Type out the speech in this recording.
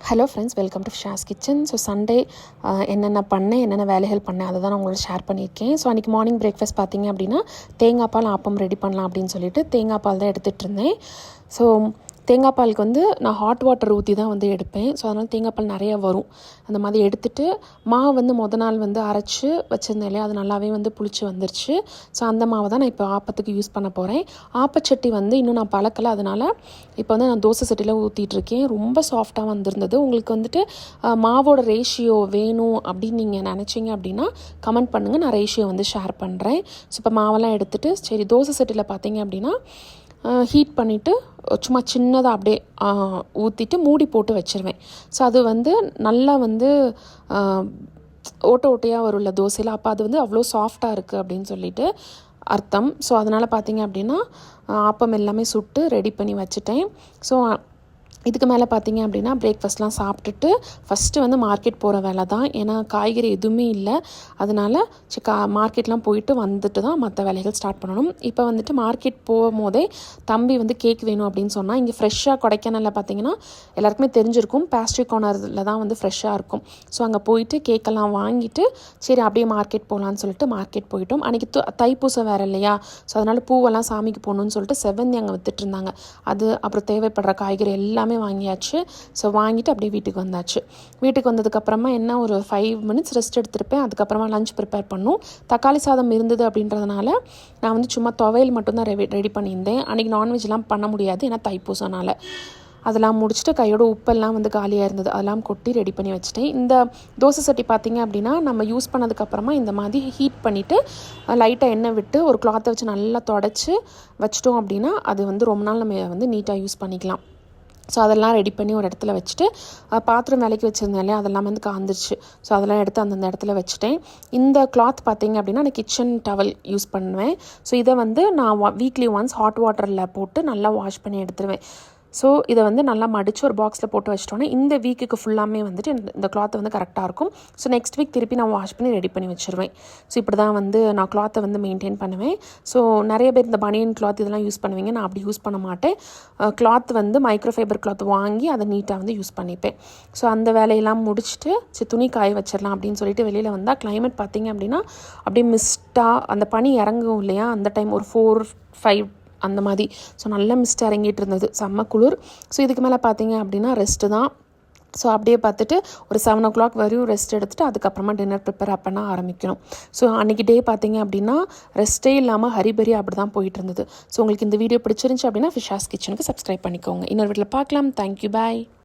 Hello friends, welcome to ஃபிஷாஸ் kitchen. So Sunday என்னென்ன பண்ணேன், என்னென்ன வேலைகள் பண்ணேன் அதை தான் நான் உங்களோட ஷேர் பண்ணியிருக்கேன். ஸோ அன்றைக்கி மார்னிங் பிரேக்ஃபாஸ்ட் பார்த்திங்க அப்படின்னா தேங்காய் பால் ஆப்பம் ரெடி பண்ணலாம் அப்படின்னு சொல்லிட்டு தேங்காய் பால் தான் எடுத்துகிட்டு இருந்தேன். ஸோ தேங்காய் பாலுக்கு வந்து நான் ஹாட் வாட்டர் ஊற்றி தான் வந்து எடுப்பேன். ஸோ அதனால் தேங்காய் பால் நிறையா வரும். அந்த மாதிரி எடுத்துகிட்டு மாவு வந்து நாள் வந்து அரைச்சி வச்சுருந்தேன் இல்லையா, அது நல்லாவே வந்து புளிச்சு வந்துருச்சு. ஸோ அந்த மாவை தான் நான் இப்போ ஆப்பத்துக்கு யூஸ் பண்ண போகிறேன். ஆப்பச்சட்டி வந்து இன்னும் நான் பழக்கலை, அதனால் இப்போ வந்து நான் தோசை சட்டியில் ஊற்றிட்டுருக்கேன். ரொம்ப சாஃப்டாக வந்திருந்தது. உங்களுக்கு வந்துட்டு மாவோட ரேஷியோ வேணும் அப்படின்னு நீங்கள் நினச்சிங்க அப்படின்னா கமெண்ட் பண்ணுங்கள், நான் ரேஷியோ வந்து ஷேர் பண்ணுறேன். ஸோ இப்போ மாவெல்லாம் எடுத்துகிட்டு சரி தோசை சட்டியில் பார்த்தீங்க அப்படின்னா ஹீட் பண்ணிவிட்டு சும்மா சின்னதாக அப்படியே ஊற்றிட்டு மூடி போட்டு வச்சுருவேன். ஸோ அது வந்து நல்லா வந்து ஓட்டையாக வரும்ல தோசையில், அப்போ அது வந்து அவ்வளோ சாஃப்டாக இருக்குது அப்படின்னு சொல்லிட்டு அர்த்தம். ஸோ அதனால் பார்த்தீங்க அப்படின்னா ஆப்பம் எல்லாமே சுட்டு ரெடி பண்ணி வச்சுட்டேன். ஸோ இதுக்கு மேலே பார்த்தீங்க அப்படின்னா பிரேக்ஃபாஸ்ட்லாம் சாப்பிட்டுட்டு ஃபஸ்ட்டு வந்து மார்க்கெட் போகிற வேலை தான். ஏன்னா காய்கறி எதுவுமே இல்லை, அதனால் மார்க்கெட்லாம் போயிட்டு வந்துட்டு தான் மற்ற வேலைகள் ஸ்டார்ட் பண்ணணும். இப்போ வந்துட்டு மார்க்கெட் போகும்போதே தம்பி வந்து கேக் வேணும் அப்படின்னு சொன்னால், இங்கே ஃப்ரெஷ்ஷாக கொடைக்கானலில் பார்த்தீங்கன்னா எல்லாருக்குமே தெரிஞ்சிருக்கும், பேஸ்ட்ரி கார்னரில் தான் வந்து ஃப்ரெஷ்ஷாக இருக்கும். ஸோ அங்கே போயிட்டு கேக்கெல்லாம் வாங்கிட்டு சரி அப்படியே மார்க்கெட் போகலான்னு சொல்லிட்டு மார்க்கெட் போயிட்டோம். அன்றைக்கி தைப்பூசம் வேறு இல்லையா, ஸோ அதனால் பூவெல்லாம் சாமிக்கு போகணுன்னு சொல்லிட்டு செவ்வந்தி அங்கே வித்துட்டு இருந்தாங்க. அது அப்புறம் தேவைப்படுற காய்கறி எல்லாமே வாங்கியாச்சு. ஸோ வாங்கிட்டு அப்படியே வீட்டுக்கு வந்தாச்சு. வீட்டுக்கு வந்ததுக்கப்புறமா என்ன ஒரு 5 மினிட்ஸ் ரெஸ்ட் எடுத்திருப்பேன். அதுக்கப்புறமா லஞ்ச் ப்ரிப்பேர் பண்ணோம். தக்காளி சாதம் இருந்தது அப்படின்றதுனால நான் வந்து சும்மா துவையல் மட்டும்தான் ரெடி பண்ணியிருந்தேன். அன்றைக்கி நான்வெஜ்லாம் பண்ண முடியாது, ஏன்னா தைப்பூசனால. அதெல்லாம் முடிச்சுட்டு கையோட உப்பெல்லாம் வந்து காலியாக இருந்தது, அதெல்லாம் கொட்டி ரெடி பண்ணி வச்சுட்டேன். இந்த தோசை சட்டி பார்த்திங்க அப்படின்னா நம்ம யூஸ் பண்ணதுக்கப்புறமா இந்த மாதிரி ஹீட் பண்ணிவிட்டு லைட்டாக எண்ணெய் விட்டு ஒரு கிளாத்தை வச்சு நல்லா தொடச்சி வச்சிட்டோம் அப்படின்னா அது வந்து ரொம்ப நாள் நம்ம வந்து நீட்டாக யூஸ் பண்ணிக்கலாம். ஸோ அதெல்லாம் ரெடி பண்ணி ஒரு இடத்துல வச்சுட்டு பாத்திரம் விலைக்கு வச்சுருந்தேன் இல்லையா, அதெல்லாம் வந்து காந்துருச்சு. ஸோ அதெல்லாம் எடுத்து அந்தந்த இடத்துல வச்சுட்டேன். இந்த கிளாத் பார்த்திங்க அப்படின்னா நான் கிச்சன் டவல் யூஸ் பண்ணுவேன். ஸோ இதை வந்து நான் வீக்லி ஒன்ஸ் ஹாட் வாட்டரில் போட்டு நல்லா வாஷ் பண்ணி எடுத்துருவேன். ஸோ இதை வந்து நல்லா மடித்து ஒரு பாக்ஸில் போட்டு வச்சிட்டோன்னே இந்த வீக்குக்கு ஃபுல்லாமே வந்துட்டு இந்த கிளாத்தை வந்து கரெக்டாக இருக்கும். ஸோ நெக்ஸ்ட் வீக் திருப்பி நான் வாஷ் பண்ணி ரெடி பண்ணி வச்சுருவேன். ஸோ இப்படி தான் வந்து நான் கிளாத்தை வந்து மெயின்டைன் பண்ணுவேன். ஸோ நிறைய பேர் இந்த பனியன் கிளாத் இதெல்லாம் யூஸ் பண்ணுவீங்க, நான் அப்படி யூஸ் பண்ண மாட்டேன். கிளாத் வந்து மைக்ரோஃபைபர் கிளாத் வாங்கி அதை நீட்டாக வந்து யூஸ் பண்ணிப்பேன். ஸோ அந்த வேலையெல்லாம் முடிச்சுட்டு சரி துணி காய வச்சிடலாம் அப்படின்னு சொல்லிட்டு வெளியில் வந்தால் கிளைமேட் பார்த்திங்க அப்படின்னா அப்படியே மிஸ்ட்டாக அந்த பனி இறங்கும் இல்லையா, அந்த டைம் ஒரு 4-5 அந்த மாதிரி. ஸோ நல்லா மிஸ்ட் இறங்கிட்டு இருந்தது, செம்ம குளிர். ஸோ இதுக்கு மேலே பார்த்தீங்க அப்படின்னா ரெஸ்ட்டு தான். ஸோ அப்படியே பார்த்துட்டு ஒரு 7 o'clock வரையும் ரெஸ்ட் எடுத்துகிட்டு அதுக்கப்புறமா டின்னர் ப்ரிப்பேர் பண்ண ஆரம்பிக்கணும். ஸோ அன்றைக்கி டே பார்த்தீங்க அப்படின்னா ரெஸ்ட்டே இல்லாமல் ஹரிபரி அப்படி தான் போயிட்டு இருந்தது. ஸோ உங்களுக்கு இந்த வீடியோ பிடிச்சிருந்துச்சு அப்படின்னா ஃபிஷாஸ் கிச்சனுக்கு சப்ஸ்கிரைப் பண்ணிக்கோங்க. இன்னொரு வீட்டில் பார்க்கலாம். தேங்க்யூ, பாய்.